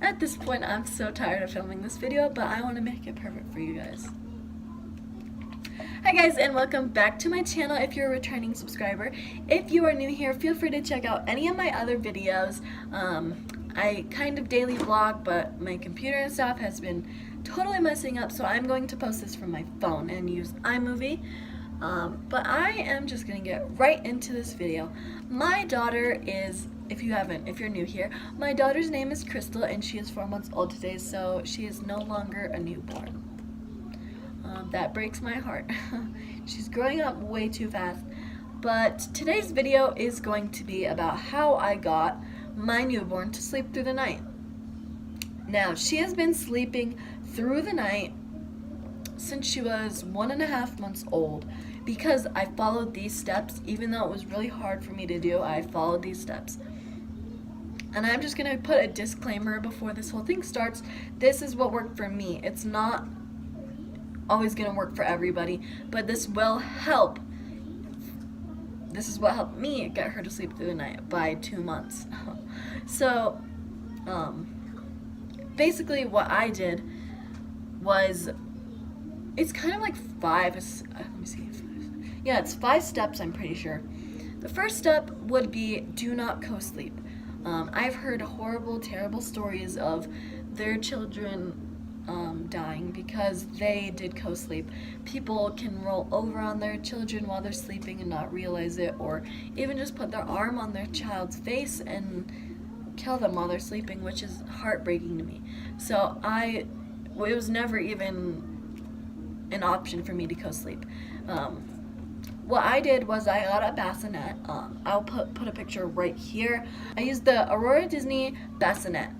At this point, I'm so tired of filming this video, but I want to make it perfect for you guys. Hi guys, and welcome back to my channel if you're a returning subscriber. If you are new here, feel free to check out any of my other videos. I kind of daily vlog, but my computer and stuff has been totally messing up, so I'm going to post this from my phone and use iMovie. But I am just gonna get right into this video. My daughter is, if you're new here, my daughter's name is Crystal, and she is 4 months old today, so she is no longer a newborn. That breaks my heart. She's growing up way too fast. But today's video is going to be about how I got my newborn to sleep through the night. Now, she has been sleeping through the night since she was 1.5 months old because I followed these steps. Even though it was really hard for me to do, I followed these steps. And I'm just gonna put a disclaimer before this whole thing starts. This is what worked for me. It's not always gonna work for everybody, but this will help. This is what helped me get her to sleep through the night by 2 months. So, basically what I did was, it's kind of like it's 5 steps, I'm pretty sure. The first step would be do not co-sleep. I've heard horrible, terrible stories of their children dying because they did co-sleep. People can roll over on their children while they're sleeping and not realize it, or even just put their arm on their child's face and kill them while they're sleeping, which is heartbreaking to me. So it was never even an option for me to co-sleep. What I did was I got a bassinet. I'll put a picture right here. I used the Aurora Disney bassinet.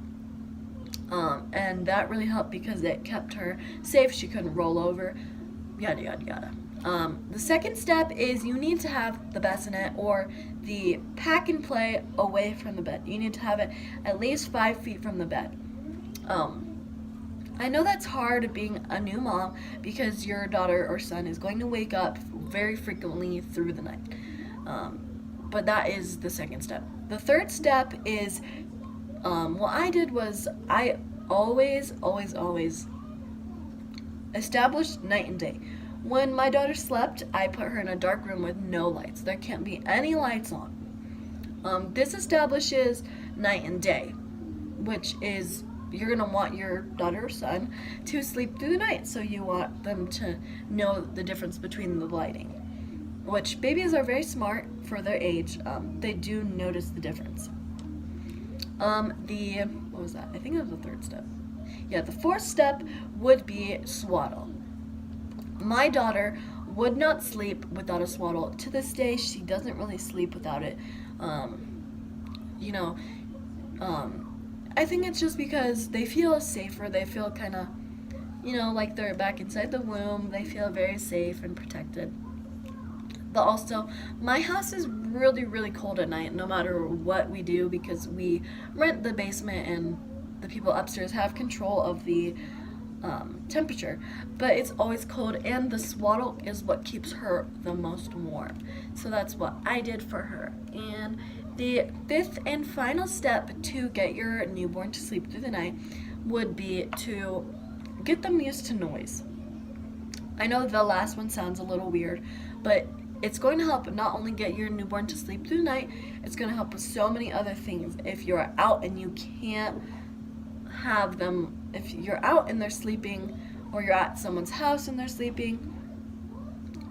And that really helped because it kept her safe. She couldn't roll over, yada, yada, yada. The second step is you need to have the bassinet or the pack and play away from the bed. You need to have it at least 5 feet from the bed. I know that's hard being a new mom because your daughter or son is going to wake up very frequently through the night. But that is the second step. The third step is, what I did was I always established night and day. When my daughter slept, I put her in a dark room with no lights. There can't be any lights on. This establishes night and day, which is you're gonna want your daughter or son to sleep through the night, so you want them to know the difference between the lighting, which babies are very smart for their age. They do notice the difference. What was that? I think that was the third step. Yeah, the fourth step would be swaddle. My daughter would not sleep without a swaddle. To this day, she doesn't really sleep without it. I think it's just because they feel safer. They feel kind of, like they're back inside the womb. They feel very safe and protected. But also, my house is really, really cold at night, no matter what we do, because we rent the basement and the people upstairs have control of the temperature. But it's always cold, and the swaddle is what keeps her the most warm. So that's what I did for her. And the fifth and final step to get your newborn to sleep through the night would be to get them used to noise. I know the last one sounds a little weird, but it's going to help not only get your newborn to sleep through the night, it's going to help with so many other things. If you're out and you can't have them, if you're out and they're sleeping, or you're at someone's house and they're sleeping,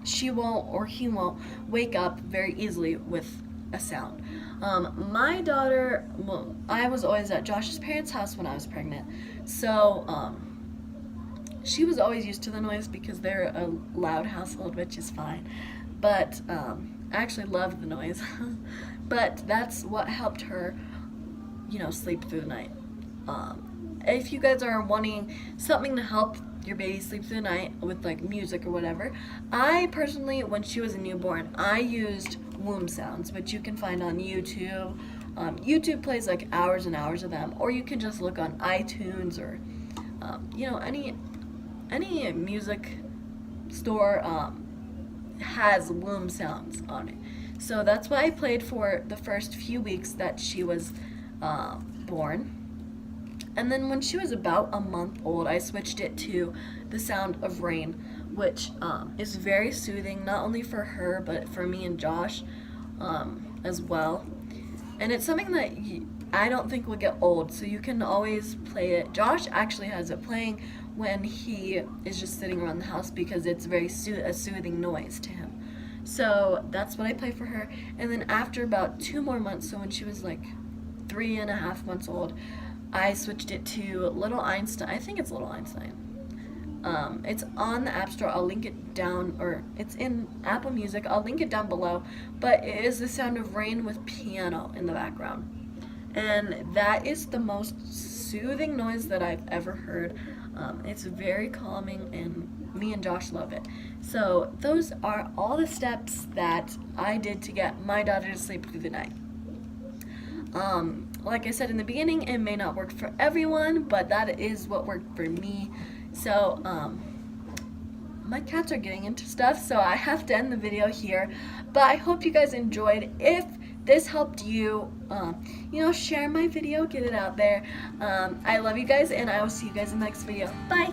she won't or he won't wake up very easily with a sound. My daughter, I was always at Josh's parents' house when I was pregnant, so she was always used to the noise because they're a loud household, which is fine. But I actually loved the noise. But that's what helped her, sleep through the night. If you guys are wanting something to help your baby sleep through the night with like music or whatever, I personally, when she was a newborn, I used womb sounds, which you can find on YouTube. YouTube plays like hours and hours of them, or you can just look on iTunes or any music store has womb sounds on it. So that's what I played for the first few weeks that she was born. And then when she was about a month old, I switched it to the sound of rain, which is very soothing, not only for her, but for me and Josh as well. And it's something that I don't think will get old, so you can always play it. Josh actually has it playing when he is just sitting around the house because it's very a soothing noise to him. So that's what I play for her. And then after about 2 more months, so when she was like 3.5 months old, I switched it to Little Einstein. I think it's Little Einstein. It's on the App Store. I'll link it down, or it's in Apple Music. I'll link it down below. But it is the sound of rain with piano in the background. And that is the most soothing noise that I've ever heard. It's very calming, and me and Josh love it. So those are all the steps that I did to get my daughter to sleep through the night. Like I said in the beginning, it may not work for everyone, but that is what worked for me. So, my cats are getting into stuff, so I have to end the video here. But I hope you guys enjoyed. If this helped you, share my video, get it out there. I love you guys, and I will see you guys in the next video. Bye!